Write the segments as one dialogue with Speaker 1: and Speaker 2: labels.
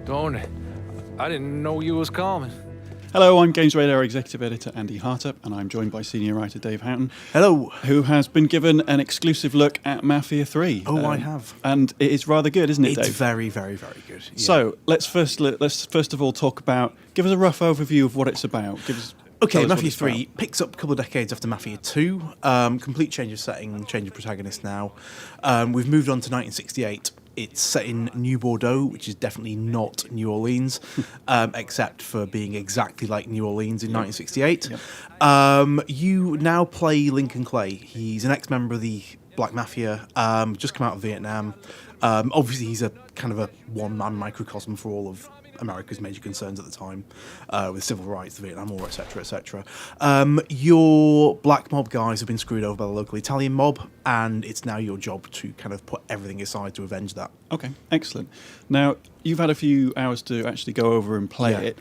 Speaker 1: Don't. I didn't know you was coming.
Speaker 2: Hello, I'm Games Radar Executive Editor Andy Hartup, and I'm joined by Senior Writer Dave Houghton.
Speaker 3: Hello.
Speaker 2: Who has been given an exclusive look at Mafia 3.
Speaker 3: Oh, I have.
Speaker 2: And it is rather good, isn't it, Dave?
Speaker 3: It's very, very, very good. Yeah.
Speaker 2: So, let's first of all talk about, give us a rough overview of what it's about.
Speaker 3: Okay, Mafia 3 picks up a couple of decades after Mafia 2. Complete change of setting, change of protagonist now. We've moved on to 1968. It's set in New Bordeaux, which is definitely not New Orleans, except for being exactly like New Orleans in 1968. Yep. You now play Lincoln Clay. He's an ex-member of the Black Mafia, just come out of Vietnam. Obviously, he's a kind of a one-man microcosm for all of America's major concerns at the time, with civil rights, the Vietnam War, etc., etc. Your black mob guys have been screwed over by the local Italian mob, and it's now your job to kind of put everything aside to avenge that.
Speaker 2: Okay, excellent. Now, you've had a few hours to actually go over and play it.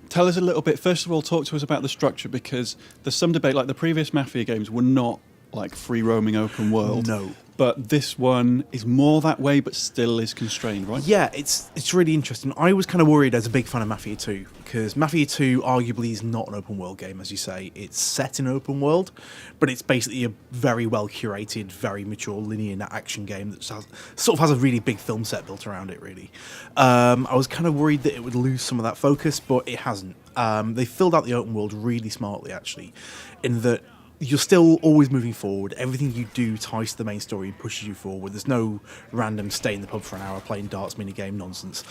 Speaker 2: Tell us a little bit, first of all, talk to us about the structure, because there's some debate, like the previous Mafia games were not like free-roaming open world.
Speaker 3: No.
Speaker 2: But this one is more that way, but still is constrained, right?
Speaker 3: Yeah, it's really interesting. I was kind of worried as a big fan of Mafia 2, because Mafia 2 arguably is not an open world game, as you say. It's set in an open world, but it's basically a very well curated, very mature linear action game that sort of has a really big film set built around it, really. I was kind of worried that it would lose some of that focus, but it hasn't. They filled out the open world really smartly, actually, in that you're still always moving forward. Everything you do ties to the main story and pushes you forward. There's no random stay in the pub for an hour playing darts minigame nonsense.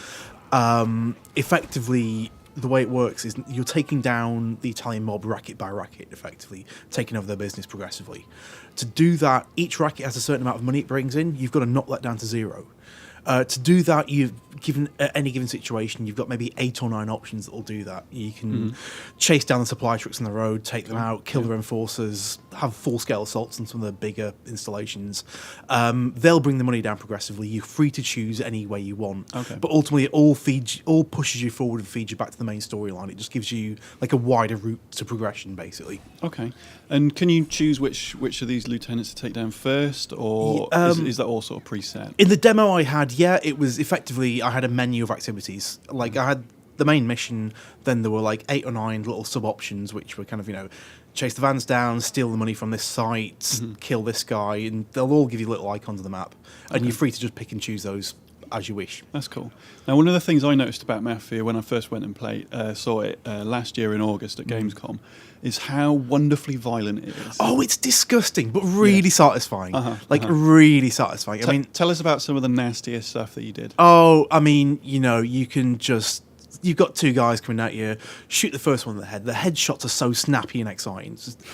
Speaker 3: Effectively, the way it works is you're taking down the Italian mob racket by racket, effectively, taking over their business progressively. To do that, each racket has a certain amount of money it brings in. You've got to knock that down to zero. To do that, given at any given situation, you've got maybe 8 or 9 options that will do that. You can chase down the supply trucks on the road, take them out, kill their enforcers, have full-scale assaults on some of the bigger installations. They'll bring the money down progressively. You're free to choose any way you want. Okay. But ultimately, it all pushes you forward and feeds you back to the main storyline. It just gives you like a wider route to progression, basically.
Speaker 2: Okay. And can you choose which of these lieutenants to take down first, or is that all sort of preset?
Speaker 3: In the demo I had, it was effectively, I had a menu of activities. Like, I had the main mission, then there were like 8 or 9 little sub-options, which were kind of, chase the vans down, steal the money from this site, kill this guy, and they'll all give you little icons on the map. And you're free to just pick and choose those as you wish.
Speaker 2: That's cool. Now, one of the things I noticed about Mafia when I first went and saw it last year in August at Gamescom is how wonderfully violent it is.
Speaker 3: Oh, it's disgusting, but really satisfying. Really satisfying. I mean,
Speaker 2: tell us about some of the nastiest stuff that you did.
Speaker 3: Oh, I mean, you can just... You've got 2 guys coming at you, shoot the first one in the head. The headshots are so snappy and exciting. It's just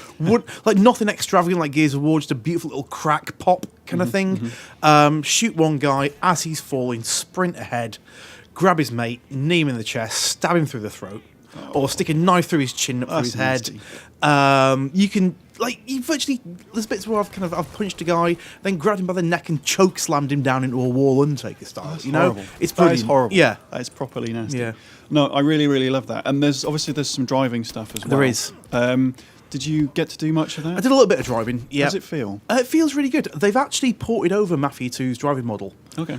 Speaker 3: like nothing extravagant like Gears of War, just a beautiful little crack pop kind of thing. Shoot one guy as he's falling, sprint ahead, grab his mate, knee him in the chest, stab him through the throat, or stick a knife through his chin up through his head. You can... there's bits where I've punched a guy, then grabbed him by the neck and choke slammed him down into a wall, Undertaker style.
Speaker 2: That's horrible.
Speaker 3: It's brilliant.
Speaker 2: That is horrible.
Speaker 3: Yeah,
Speaker 2: that is properly nasty.
Speaker 3: Yeah.
Speaker 2: No, I really, really love that. And there's some driving stuff as well.
Speaker 3: There is.
Speaker 2: Did you get to do much of that?
Speaker 3: I did a little bit of driving. Yeah.
Speaker 2: How does it feel?
Speaker 3: It feels really good. They've actually ported over Mafia 2's driving model.
Speaker 2: Okay.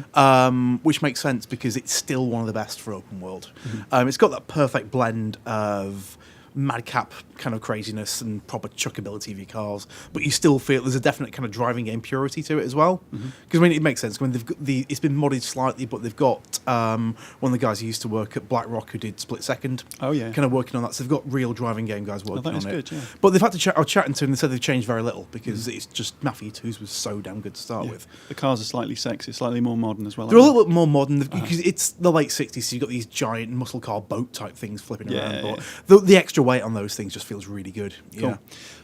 Speaker 3: Which makes sense because it's still one of the best for open world. It's got that perfect blend of madcap kind of craziness and proper chuckability of your cars, but you still feel there's a definite kind of driving game purity to it as well. Because it makes sense. They've got it's been modded slightly, but they've got one of the guys who used to work at BlackRock who did Split Second. Oh yeah, kind of working on that. So they've got real driving game guys working on it. Good, yeah. But they've had to. I was chatting to them and they said they've changed very little because it's just Mafia 2's was so damn good to start with.
Speaker 2: The cars are slightly sexy, slightly more modern as well.
Speaker 3: They're a little bit more modern because it's the late 60s, so you've got these giant muscle car boat type things flipping around. But the extra weight on those things just feels really good.
Speaker 2: Cool.
Speaker 3: Yeah.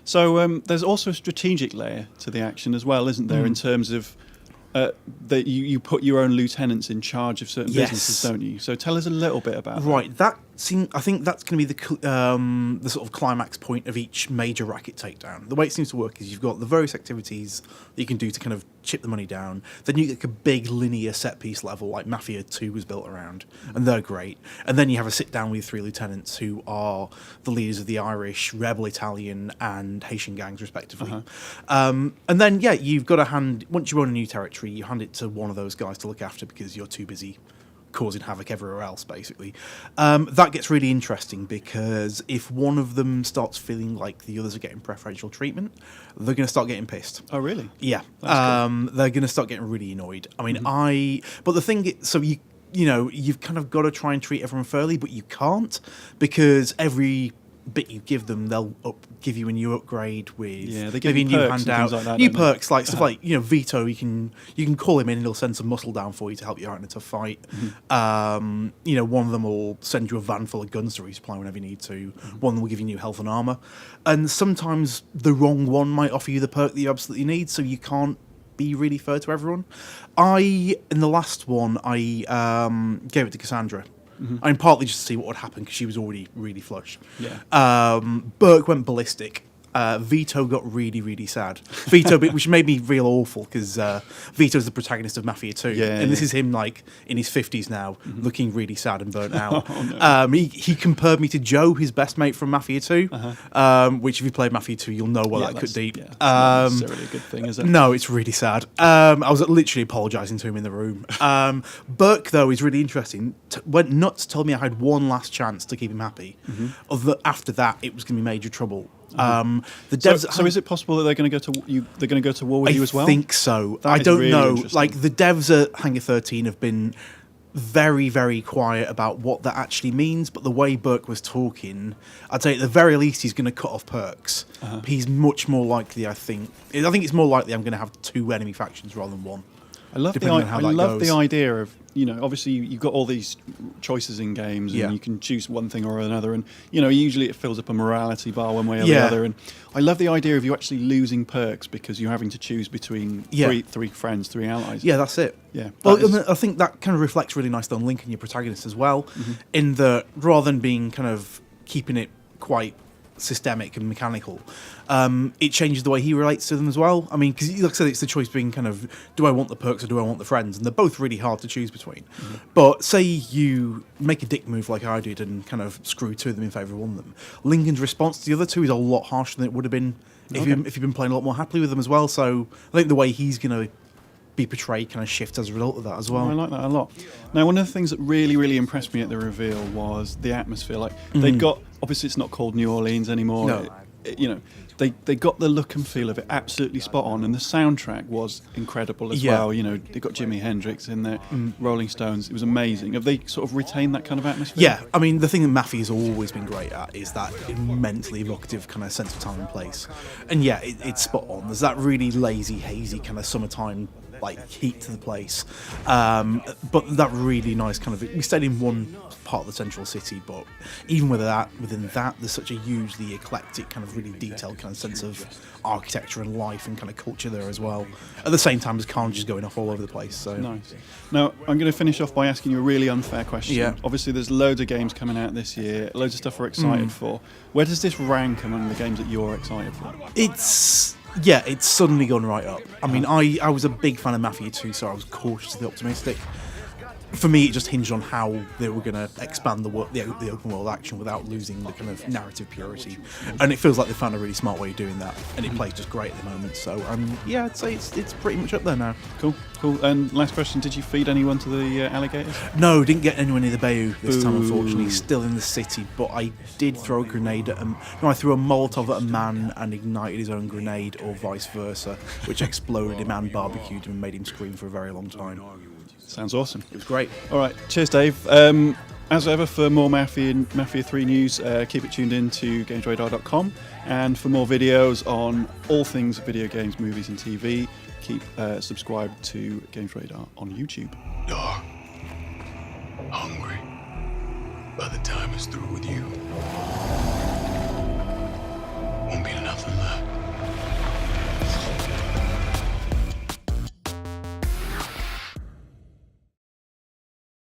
Speaker 2: So there's also a strategic layer to the action as well, isn't there? In terms of that you put your own lieutenants in charge of certain businesses, don't you? So tell us a little bit about that. I think that's going to be the sort of climax point of each major racket takedown. The way it seems to work is you've got the various activities that you can do to kind of chip the money down. Then you get a big linear set piece level like Mafia 2 was built around, and they're great. And then you have a sit down with your 3 lieutenants who are the leaders of the Irish, Rebel Italian, and Haitian gangs, respectively. And then you've got to once you own a new territory, you hand it to one of those guys to look after because you're too busy
Speaker 3: causing havoc everywhere else, basically. That gets really interesting because if one of them starts feeling like the others are getting preferential treatment, they're going to start getting pissed.
Speaker 2: Oh, really?
Speaker 3: Yeah.
Speaker 2: Cool.
Speaker 3: They're going to start getting really annoyed. I mean, but the thing is, so you've kind of got to try and treat everyone fairly, but you can't, because every bit you give them, they'll give you a new upgrade with
Speaker 2: they give
Speaker 3: maybe a
Speaker 2: you
Speaker 3: new
Speaker 2: perks and
Speaker 3: handout,
Speaker 2: things like that,
Speaker 3: new
Speaker 2: don't they?
Speaker 3: perks like stuff like Vito. You can call him in and he'll send some muscle down for you to help you out in a tough fight. One of them will send you a van full of guns to resupply whenever you need to. One will give you new health and armor, and sometimes the wrong one might offer you the perk that you absolutely need, so you can't be really fair to everyone. In the last one, I gave it to Cassandra. I mean, partly just to see what would happen because she was already really flush.
Speaker 2: Yeah.
Speaker 3: Burke went ballistic. Vito got really, really sad. Vito, which made me real awful because Vito's the protagonist of Mafia 2.
Speaker 2: Yeah,
Speaker 3: and this is him like in his 50s now, looking really sad and burnt out.
Speaker 2: Oh, no.
Speaker 3: He compared me to Joe, his best mate from Mafia 2, which if you played Mafia 2, you'll know what that could deep.
Speaker 2: Yeah, not necessarily a good thing, is it?
Speaker 3: No, it's really sad. I was literally apologising to him in the room. Burke, though, is really interesting. Went nuts, told me I had one last chance to keep him happy. After that, it was going to be major trouble. The devs.
Speaker 2: So is it possible that they're going to go to you? They're going to go to war with you as well?
Speaker 3: I think so.
Speaker 2: That
Speaker 3: I
Speaker 2: is
Speaker 3: don't
Speaker 2: really
Speaker 3: know.
Speaker 2: interesting.
Speaker 3: Like the devs at Hangar 13 have been very, very quiet about what that actually means. But the way Burke was talking, I'd say at the very least he's going to cut off perks. He's much more likely. I think it's more likely I'm going to have 2 enemy factions rather than 1.
Speaker 2: I love the idea of, obviously you've got all these choices in games and you can choose one thing or another, and usually it fills up a morality bar one way or the other, and I love the idea of you actually losing perks because you're having to choose between three friends, 3 allies.
Speaker 3: Yeah, that's it.
Speaker 2: Yeah.
Speaker 3: Well, I think that kind of reflects really nicely on Link and your protagonist as well, in that rather than being kind of keeping it quite systemic and mechanical, it changes the way he relates to them as well. I mean, because like I said, it's the choice being kind of, do I want the perks or do I want the friends? And they're both really hard to choose between. But say you make a dick move like I did and kind of screw 2 of them in favour of one of them. Lincoln's response to the other 2 is a lot harsher than it would have been if you've been playing a lot more happily with them as well. So I think the way he's going to be portrayed kind of shifts as a result of that as well.
Speaker 2: I like that a lot. Now, one of the things that really, really impressed me at the reveal was the atmosphere. Like they got, obviously it's not called New Orleans anymore.
Speaker 3: No.
Speaker 2: They got the look and feel of it absolutely spot on, and the soundtrack was incredible as well. They got Jimi Hendrix in there, Rolling Stones. It was amazing. Have they sort of retained that kind of atmosphere?
Speaker 3: Yeah, I mean, the thing that Mafia's always been great at is that immensely evocative kind of sense of time and place. And yeah, it's spot on. There's that really lazy, hazy kind of summertime like heat to the place, but that really nice kind of. We stayed in one part of the central city, but even within that, there's such a hugely eclectic kind of really detailed kind of sense of architecture and life and kind of culture there as well. At the same time as carnage going off all over the place. So
Speaker 2: nice. Now I'm going to finish off by asking you a really unfair question.
Speaker 3: Yeah.
Speaker 2: Obviously, there's loads of games coming out this year, loads of stuff we're excited for. Where does this rank among the games that you're excited for?
Speaker 3: It's suddenly gone right up. I mean, I was a big fan of Mafia 2, so I was cautiously optimistic. For me, it just hinged on how they were going to expand the open world action without losing the kind of narrative purity. And it feels like they found a really smart way of doing that, and it plays just great at the moment. So, I'd say it's pretty much up there now.
Speaker 2: Cool. And last question, did you feed anyone to the alligators?
Speaker 3: No, didn't get anyone near the bayou this time, unfortunately. Still in the city, but I did throw a grenade at him. No, I threw a Molotov at a man and ignited his own grenade, or vice versa, which exploded him and barbecued him and made him scream for a very long time.
Speaker 2: Sounds awesome.
Speaker 3: It was great.
Speaker 2: All right, cheers, Dave. As ever, for more Mafia 3 news, keep it tuned in to gamesradar.com. And for more videos on all things video games, movies and TV, keep subscribed to Games Radar on YouTube.
Speaker 4: Dog. Hungry. By the time it's through with you.